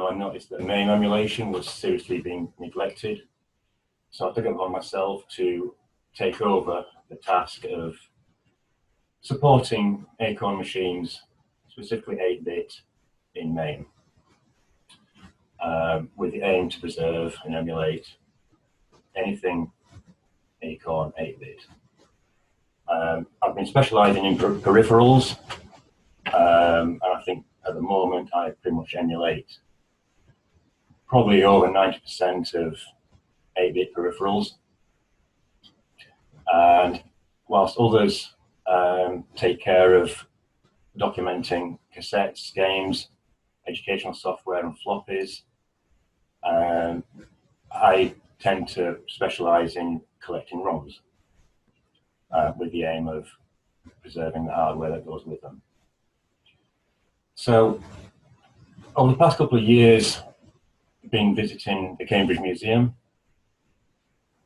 ago, I noticed that MAME emulation was seriously being neglected. So I took it upon myself to take over the task of supporting Acorn machines, specifically 8-bit in MAME, with the aim to preserve and emulate anything Acorn 8-bit. I've been specialising in peripherals, and I think at the moment I pretty much emulate probably over 90% of 8-bit peripherals. And whilst others take care of documenting cassettes, games, educational software and floppies, I tend to specialise in collecting ROMs with the aim of preserving the hardware that goes with them. So over the past couple of years, I've been visiting the Cambridge Museum,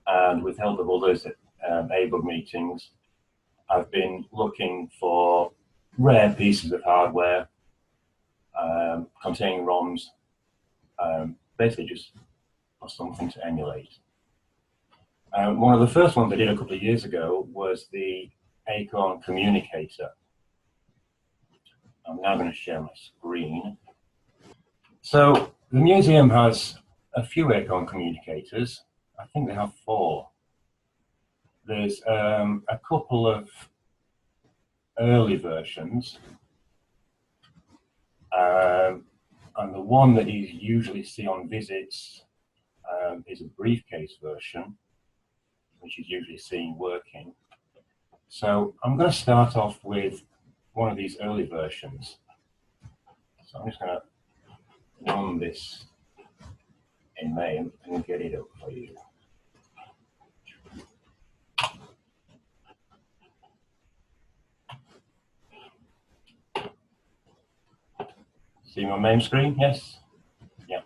and with help of others at Abug meetings, I've been looking for rare pieces of hardware containing ROMs, basically just for something to emulate. One of the first ones I did a couple of years ago was the Acorn communicator. I'm now going to share my screen. So the museum has a few Acorn communicators. I think they have 4. There's a couple of early versions, and the one that you usually see on visits is a briefcase version, which is usually seen working. So I'm going to start off with one of these early versions. So I'm just going to run this in MAME and get it up for you. See my MAME screen? Yes? Yeah.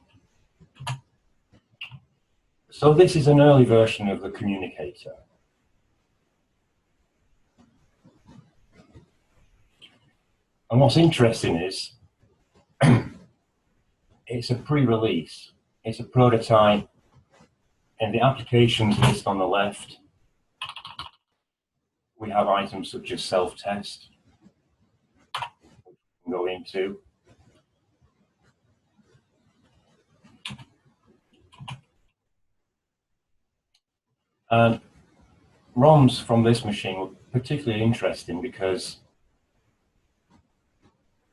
So this is an early version of the communicator. And what's interesting is it's a pre-release. It's a prototype, and the applications list on the left, we have items such as self-test, which we can go into. And ROMs from this machine were particularly interesting because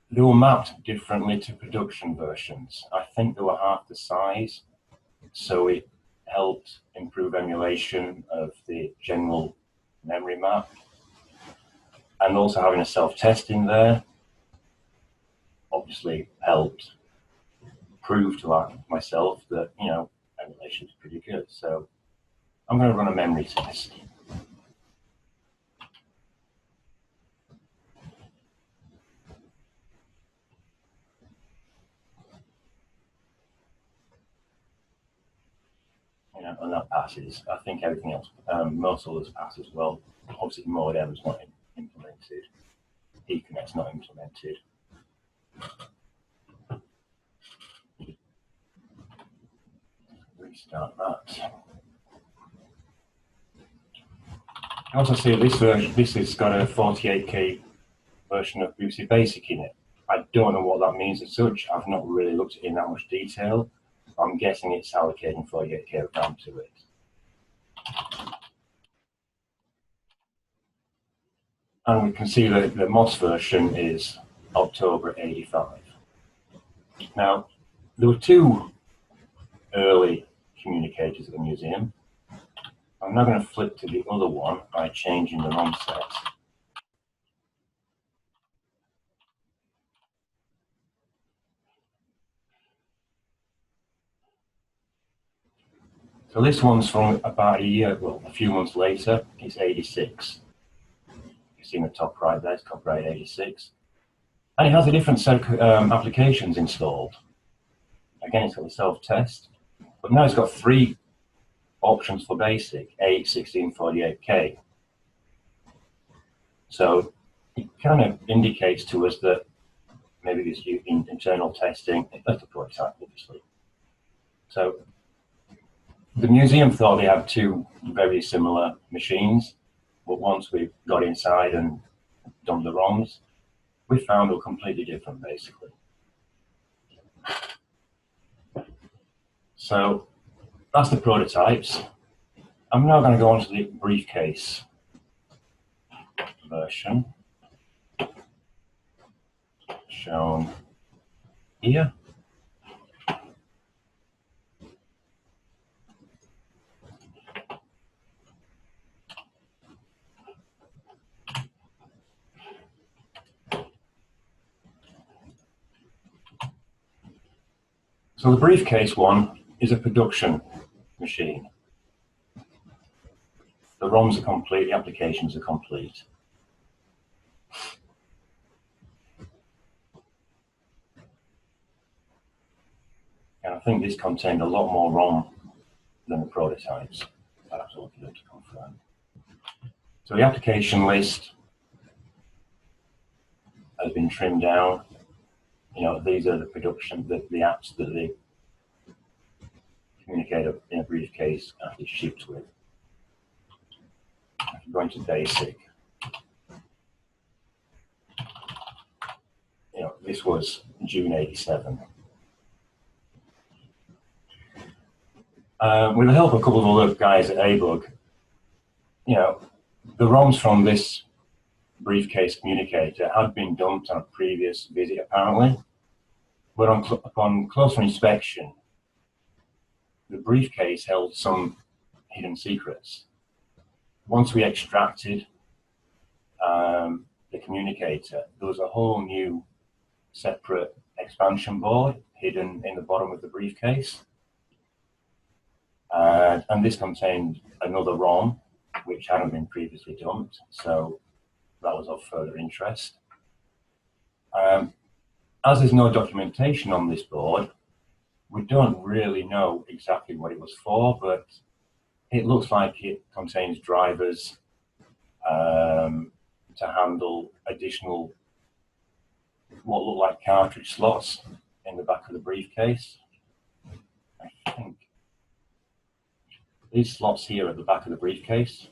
they were mapped differently to production versions. I think they were half the size, so it helped improve emulation of the general memory map. And also having a self-test in there obviously helped prove to myself that, you know, emulation is pretty good. So I'm going to run a memory test. And that passes. I think everything else, most others pass as well. Obviously, modem is not implemented. Ethernet's not implemented. Restart that. You also see this version. This has got a 48K version of Boosie Basic in it. I don't know what that means as such. I've not really looked at it in that much detail. I'm guessing it's allocating 48K of RAM to it. And we can see that the MOS version is October 85. Now, there were 2 early communicators at the museum. I'm now going to flip to the other one by changing the ROM set. So this one's from about a year, well, a few months later. It's 86. You see in the top right there, it's copyright 86. And it has a different set of applications installed. Again, it's got the self-test, but now it's got 3 options for basic, 8, 16, 48K. So it kind of indicates to us that maybe this internal testing. That's the prototype, obviously. So the museum thought they had two very similar machines, but once we got inside and done the ROMs, we found they were completely different, basically. So that's the prototypes. I'm now going to go on to the briefcase version, shown here. So the briefcase one is a production machine. The ROMs are complete, the applications are complete. And I think this contained a lot more ROM than the prototypes. I'll have to look at it to confirm. So the application list has been trimmed down. You know, these are the production, the apps that they communicate in a briefcase and actually shipped with. If you go into basic, you know, this was June '87. With the help of a couple of other guys at Abug, you know, the ROMs from this briefcase communicator had been dumped on a previous visit, apparently, but upon closer inspection, the briefcase held some hidden secrets. Once we extracted the communicator, there was a whole new separate expansion board hidden in the bottom of the briefcase. And this contained another ROM, which hadn't been previously dumped, so that was of further interest. As there's no documentation on this board, we don't really know exactly what it was for, but it looks like it contains drivers to handle additional, what look like cartridge slots in the back of the briefcase. I think these slots here at the back of the briefcase,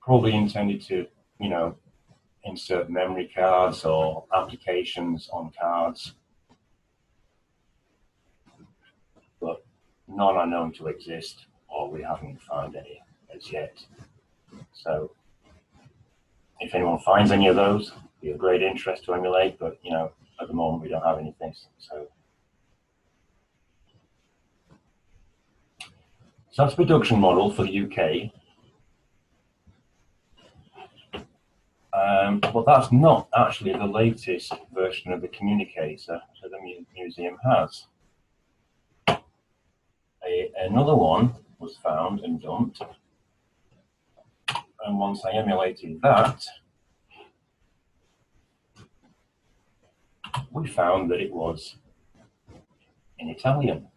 probably intended to, you know, insert memory cards or applications on cards, but none are known to exist, or we haven't found any as yet. So if anyone finds any of those, it'd be of great interest to emulate, but you know, at the moment we don't have anything. So that's the production model for the UK. But that's not actually the latest version of the communicator that the museum has. Another one was found and dumped. And once I emulated that, we found that it was in Italian.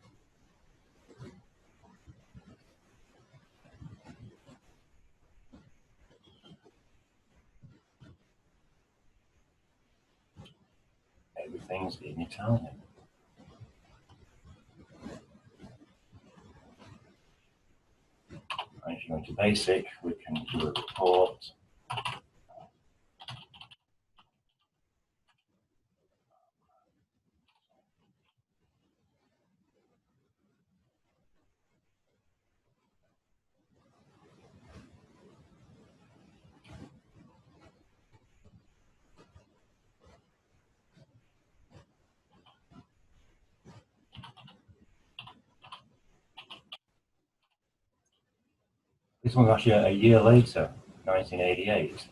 Everything's in Italian. And if you go into basic, we can do a report. This one's actually a year later, 1988.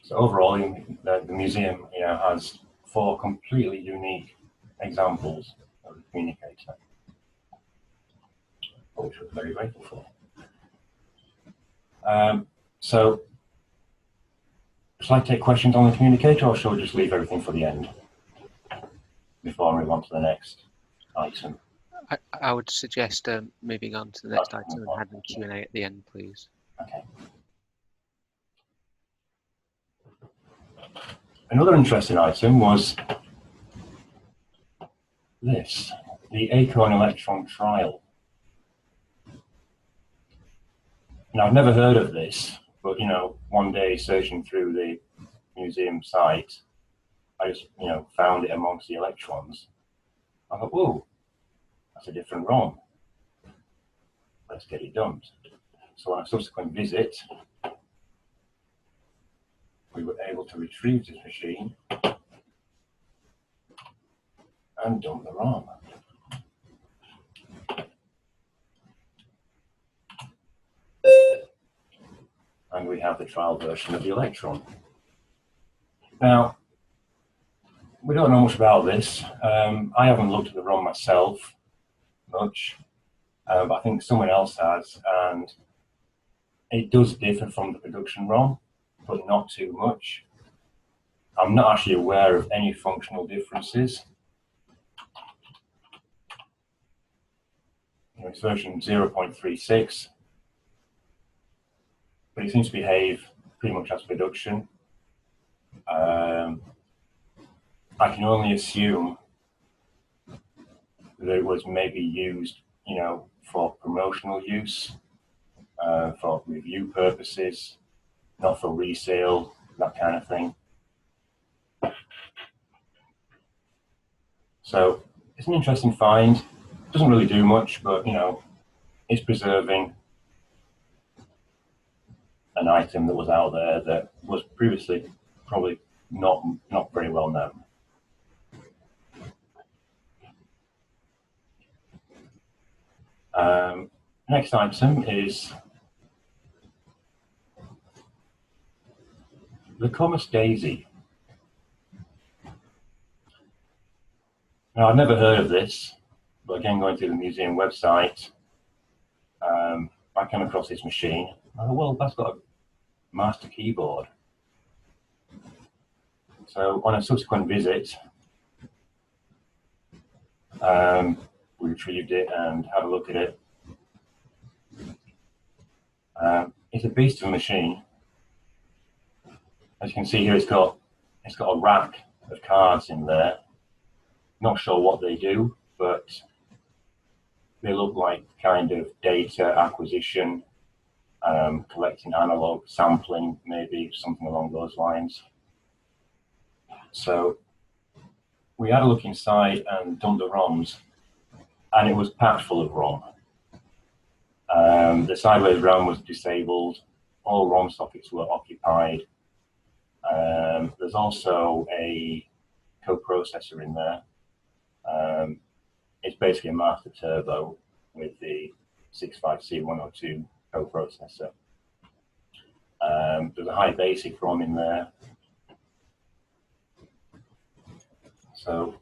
So overall, the museum, you know, has 4 completely unique examples of the communicator, which we're very grateful for. So, shall I take questions on the communicator, or shall we just leave everything for the end before I move on to the next item? I would suggest moving on to the next item and having Q&A at the end, please. Okay. Another interesting item was this, the acorn electron trial. Now, I've never heard of this, but, you know, one day searching through the museum site, I just, you know, found it amongst the electrons. I thought, whoa, that's a different ROM. Let's get it done. So on a subsequent visit, we were able to retrieve this machine and dump the ROM. And we have the trial version of the Electron. Now, we don't know much about this. I haven't looked at the ROM myself much, but I think someone else has, and it does differ from the production ROM, but not too much. I'm not actually aware of any functional differences. It's version 0.36, but it seems to behave pretty much as production. I can only assume that it was maybe used, you know, for promotional use, for review purposes, not for resale, that kind of thing. So it's an interesting find. Doesn't really do much, but, you know, it's preserving an item that was out there that was previously probably not very well known. Next item is the Commerce Daisy. Now, I've never heard of this, but again, going through the museum website, I came across this machine. I thought, well, that's got a master keyboard. So on a subsequent visit, we retrieved it and had a look at it. It's a beast of a machine. As you can see here, it's got a rack of cards in there. Not sure what they do, but they look like kind of data acquisition, collecting analog, sampling, maybe something along those lines. So we had a look inside and dumped the ROMs, and it was packed full of ROM. The sideways ROM was disabled, all ROM sockets were occupied. There's also a coprocessor in there. It's basically a master turbo with the 65C102 coprocessor. There's a high basic ROM in there. So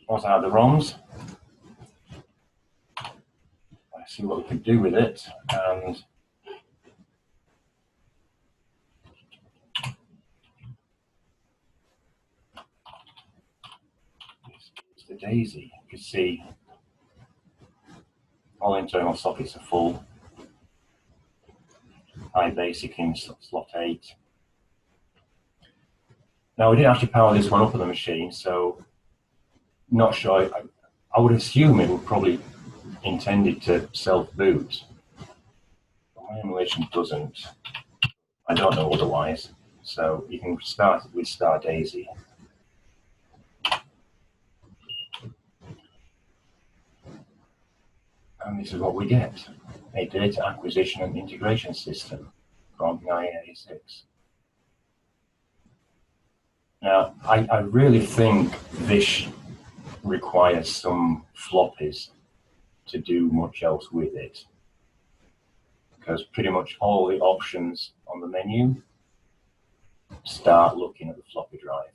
once I have the ROMs, let's see what we can do with it. And it's the Daisy. You can see all internal sockets are full. High basic in slot 8. Now, we didn't actually power this one up on the machine, so not sure. I would assume it would probably intended to self-boot. But my emulation doesn't. I don't know otherwise. So you can start with Star Daisy. And this is what we get. A data acquisition and integration system from 1986. Now, I really think this requires some floppies to do much else with it, because pretty much all the options on the menu start looking at the floppy drive.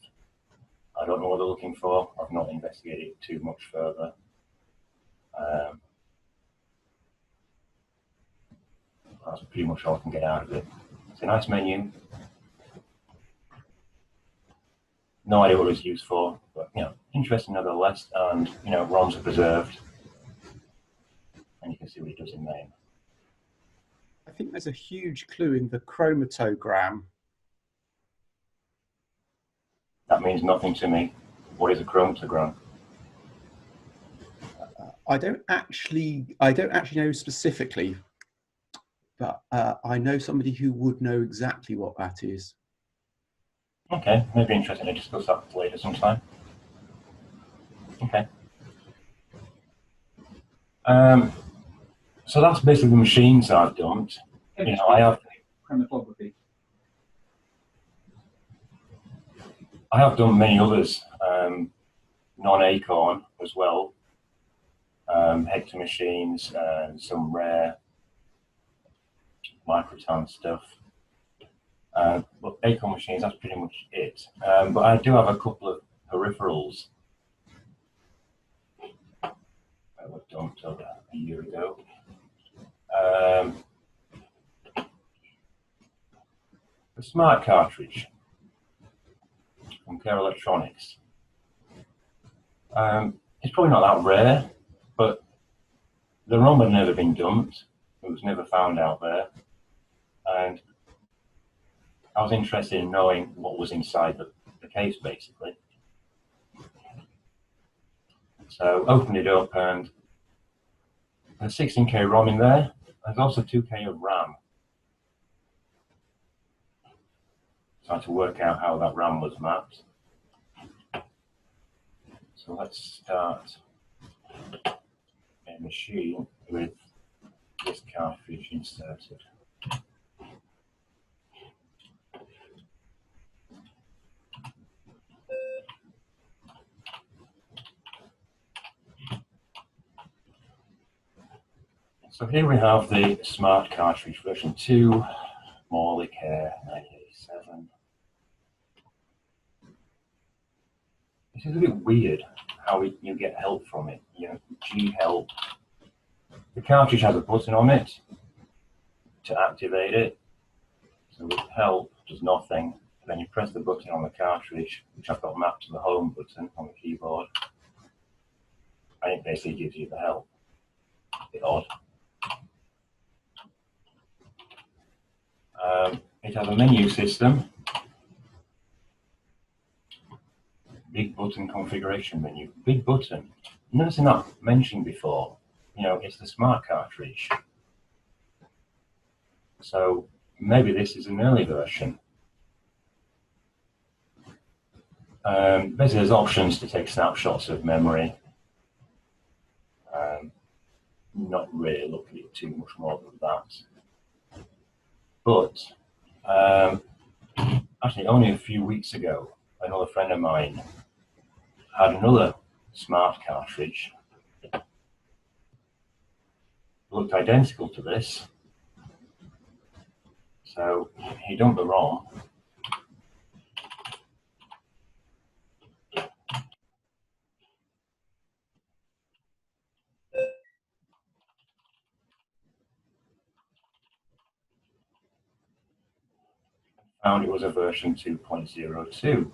I don't know what they're looking for. I've not investigated it too much further. That's pretty much all I can get out of it. It's a nice menu. No idea what it was used for, but, you know, interesting nevertheless. And, you know, ROMs are preserved, and you can see what it does in MAME. I think there's a huge clue in the chromatogram. That means nothing to me. What is a chromatogram? I don't actually know specifically, but I know somebody who would know exactly what that is. Okay, maybe interesting to discuss that later sometime. Okay. So that's basically the machines I've done. You know, I have done many others, non-acorn as well, hector machines and some rare microton stuff. But acorn machines, that's pretty much it. But I do have a couple of peripherals that were done a year ago. The smart cartridge from Care Electronics. It's probably not that rare, but the ROM had never been dumped. It was never found out there. And I was interested in knowing what was inside the case, basically. So opened it up, and there's 16K ROM in there. There's also 2K of RAM. So I had to work out how that RAM was mapped. So let's start a machine with this cartridge inserted. So here we have the smart cartridge version 2, Morley Care 987. This is a bit weird how you get help from it. You know, G help. The cartridge has a button on it to activate it. So with help does nothing. Then you press the button on the cartridge, which I've got mapped to the home button on the keyboard, and it basically gives you the help. A bit odd. It has a menu system, big button configuration menu, big button. Never seen that mentioned before. You know, it's the smart cartridge. So maybe this is an early version. Basically, there's options to take snapshots of memory. Not really looking at it too much more than that. But actually, only a few weeks ago, another friend of mine had another smart cartridge. Looked identical to this. So he dumped the ROM. Found it was a version 2.02.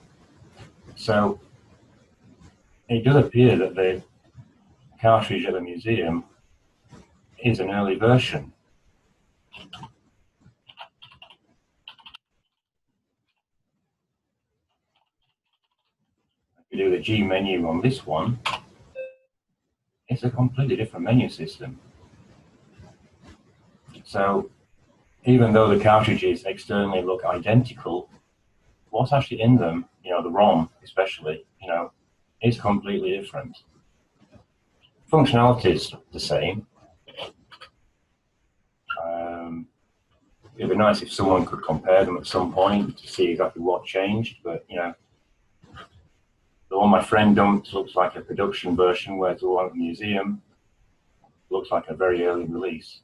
So it does appear that the cartridge at the museum is an early version. If you do the G menu on this one, it's a completely different menu system. So even though the cartridges externally look identical, what's actually in them, you know, the ROM especially, you know, is completely different. Functionality is the same. It'd be nice if someone could compare them at some point to see exactly what changed, but you know, the one my friend dumped looks like a production version, whereas the one at the museum looks like a very early release.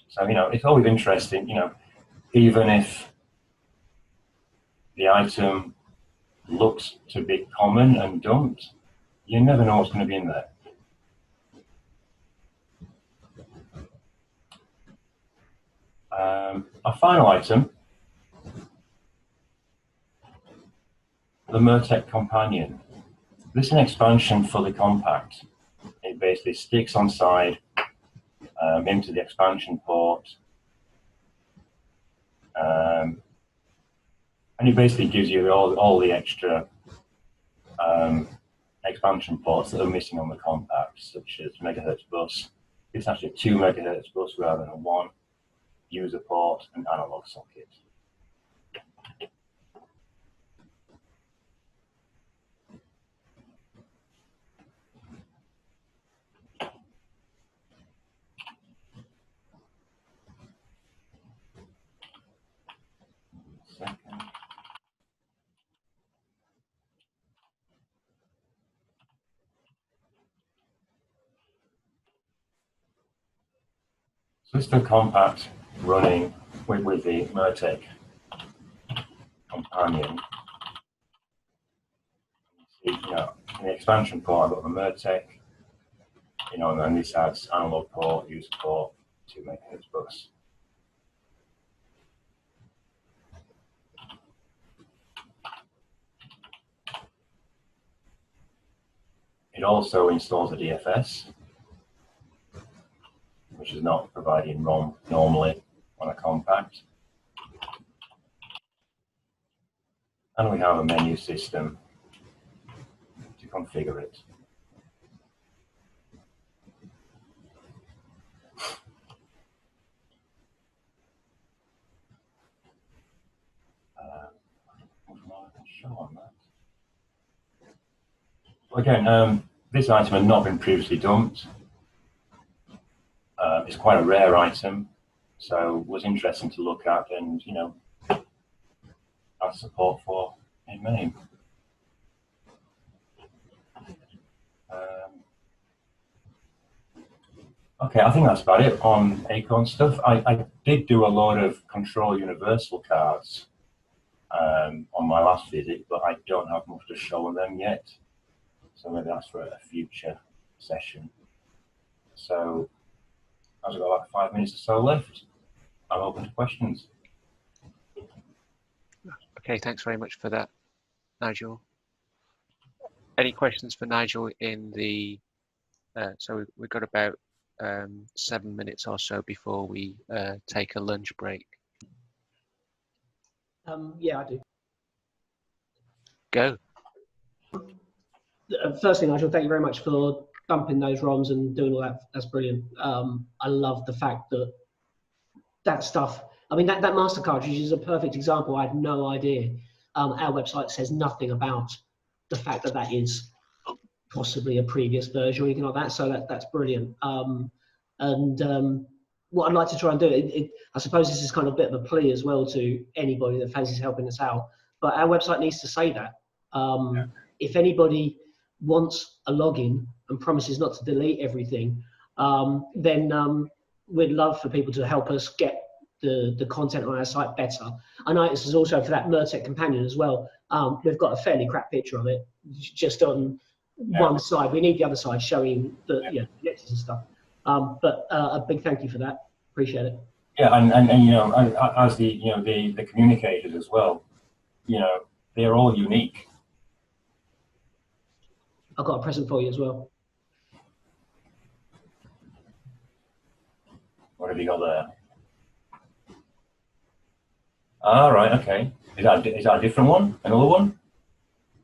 So, you know, it's always interesting, you know, even if the item looks to be common and dumped, you never know what's going to be in there. Our final item, the Mertec Companion. This is an expansion for the compact. It basically sticks on side into the expansion port. And it basically gives you all the extra expansion ports that are missing on the compact, such as megahertz bus. It's actually a 2 megahertz bus rather than a 1, user port, and analog socket. So this is the compact running with the Mertec companion. You know, in the expansion port, I've got the Mertec, you know, and then this adds analog port, user port, 2 megahertz bus. It also installs a DFS, which is not providing ROM normally on a compact. And we have a menu system to configure it. What more I can show on that? Again, this item had not been previously dumped. It's quite a rare item, so it was interesting to look at and, you know, have support for in MAME. Okay, I think that's about it on Acorn stuff. I did do a lot of Control Universal cards on my last visit, but I don't have much to show on them yet. So maybe that's for a future session. So as I've got like 5 minutes or so left, I'm open to questions. Okay, thanks very much for that, Nigel. Any questions for Nigel in the, so we've got about 7 minutes or so before we take a lunch break. Yeah, I do. Go. Firstly, Nigel, thank you very much for dumping those ROMs and doing all that. That's brilliant. I love the fact that that stuff, I mean, that master cartridge is a perfect example. I had no idea. Our website says nothing about the fact that that is possibly a previous version or anything like that. So that's brilliant. What I'd like to try and do, I suppose this is kind of a bit of a plea as well to anybody that fancies helping us out, but our website needs to say that. If anybody wants a login and promises not to delete everything, then we'd love for people to help us get the content on our site better. I know this is also for that Mertec companion as well. We've got a fairly crap picture of it, just on one side. We need the other side showing the connectors and stuff. But a big thank you for that. Appreciate it. Yeah, and you know, as the communicators as well, you know, they're all unique. I've got a present for you as well. What have you got there? All right, okay. Is that a different one? Another one?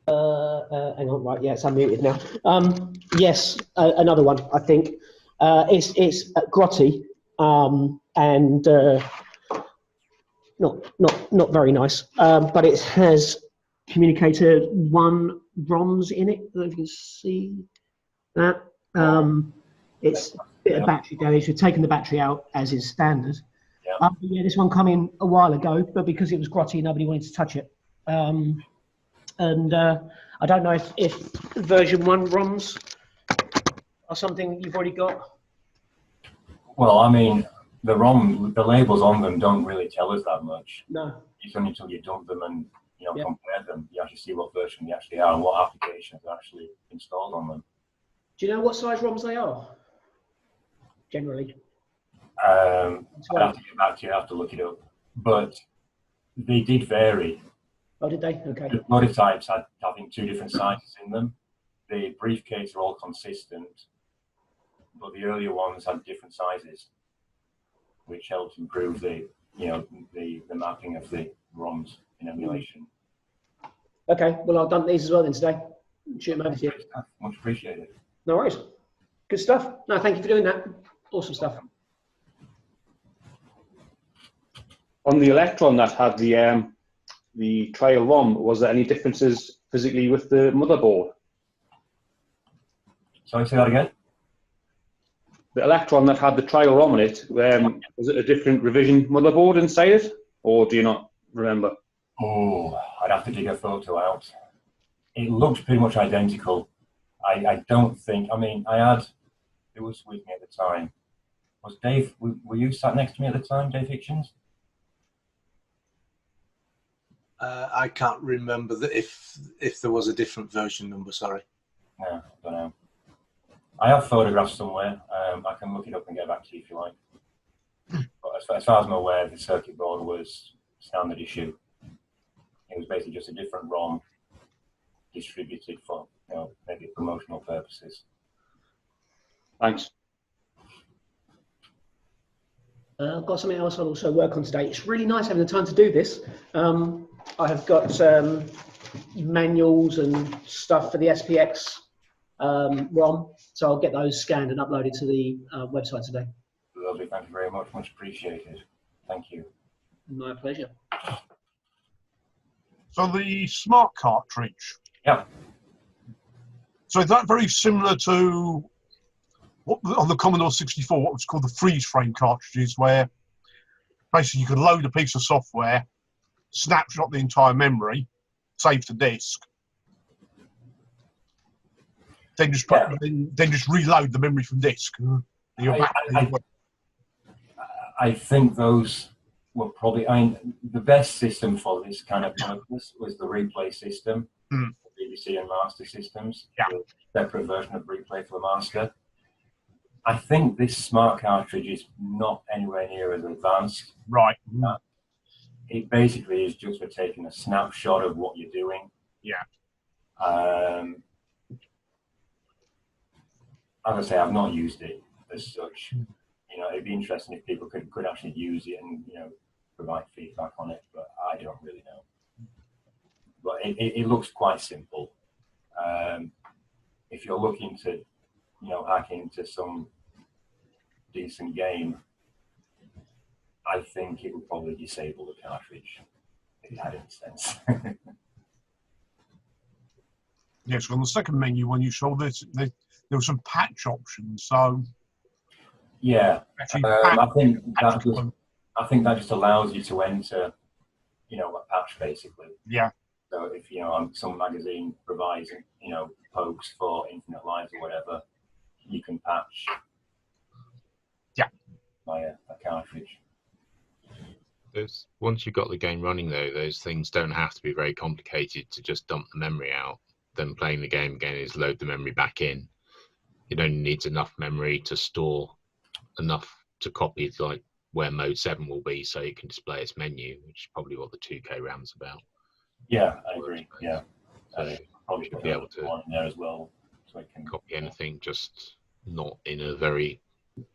Hang on, right, yeah, it's unmuted now. Yes, another one, I think. It's grotty and not very nice, but it has communicator 1 ROMs in it. I don't know if you can see that. It's a bit of battery damage. We've taken the battery out as is standard. Yeah, this one come in a while ago, but because it was grotty, nobody wanted to touch it. And I don't know if version 1 ROMs are something you've already got. Well, I mean, the labels on them don't really tell us that much. No. It's only until you dump them and compare them, you actually see what version they actually are and what applications are actually installed on them. Do you know what size ROMs they are? Generally. I'd have to get back to you. I have to look it up, but they did vary. Oh, did they? Okay. The prototypes had, I think, 2 different sizes in them. The briefcase are all consistent, but the earlier ones had different sizes, which helped improve the mapping of the ROMs. in emulation. Okay, well, I've done these as well then today. Shoot them over to you. Much appreciated. No worries. Good stuff. No, thank you for doing that. Awesome stuff. On the Electron that had the trial ROM, was there any differences physically with the motherboard? Sorry, say that again? The Electron that had the trial ROM on it, was it a different revision motherboard inside it, or do you not remember? Oh, I'd have to dig a photo out. It looked pretty much identical. I don't think, I mean, I had, who was with me at the time? Was Dave, were you sat next to me at the time, Dave Hitchens? I can't remember if there was a different version number, sorry. No, I don't know. I have photographs somewhere. I can look it up and get back to you if you like. But as far as I'm aware, the circuit board was standard issue. It was basically just a different ROM distributed for, you know, maybe promotional purposes. Thanks. I've got something else I'll also work on today. It's really nice having the time to do this. I have got manuals and stuff for the SPX ROM, so I'll get those scanned and uploaded to the website today. Lovely, thank you very much. Much appreciated. Thank you. My pleasure. So the smart cartridge. Yeah. So is that very similar to what on the Commodore 64, what was called the freeze frame cartridges, where basically you could load a piece of software, snapshot the entire memory, save to disk, then just put, then just reload the memory from disk. I think those were probably, I mean, the best system for this kind of purpose was the replay system, BBC and Master systems, the separate version of replay for the Master. I think this smart cartridge is not anywhere near as advanced. Right. It basically is just for taking a snapshot of what you're doing. Yeah. As I say, I've not used it as such. You know, it'd be interesting if people could actually use it and, you know, provide feedback on it, but I don't really know. But it looks quite simple. If you're looking to, you know, hack into some decent game, I think it would probably disable the cartridge if it had any sense. Yes, on the second menu when you saw this, there were some patch options. So yeah, I think that just allows you to enter, you know, a patch basically. Yeah. So if, you know, some magazine provides, you know, pokes for infinite lives or whatever, you can patch. Yeah. Via a cartridge. Once you've got the game running though, those things don't have to be very complicated to just dump the memory out. Then playing the game again is load the memory back in. It only needs enough memory to store enough to copy it, like where mode 7 will be, so it can display its menu, which is probably what the 2K RAM's about. Yeah, I agree. Yeah. So probably should be able to one in there as well, so it can copy anything, just not in a very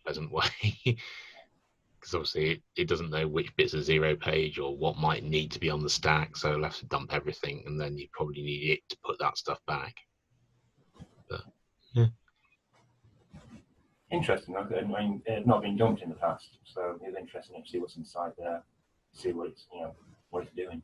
pleasant way. Because obviously it doesn't know which bits are 0 page or what might need to be on the stack, so it'll have to dump everything, and then you probably need it to put that stuff back. But yeah. Interesting. I mean, it's not been dumped in the past, so it's interesting to see what's inside there, see what it's, you know, what it's doing.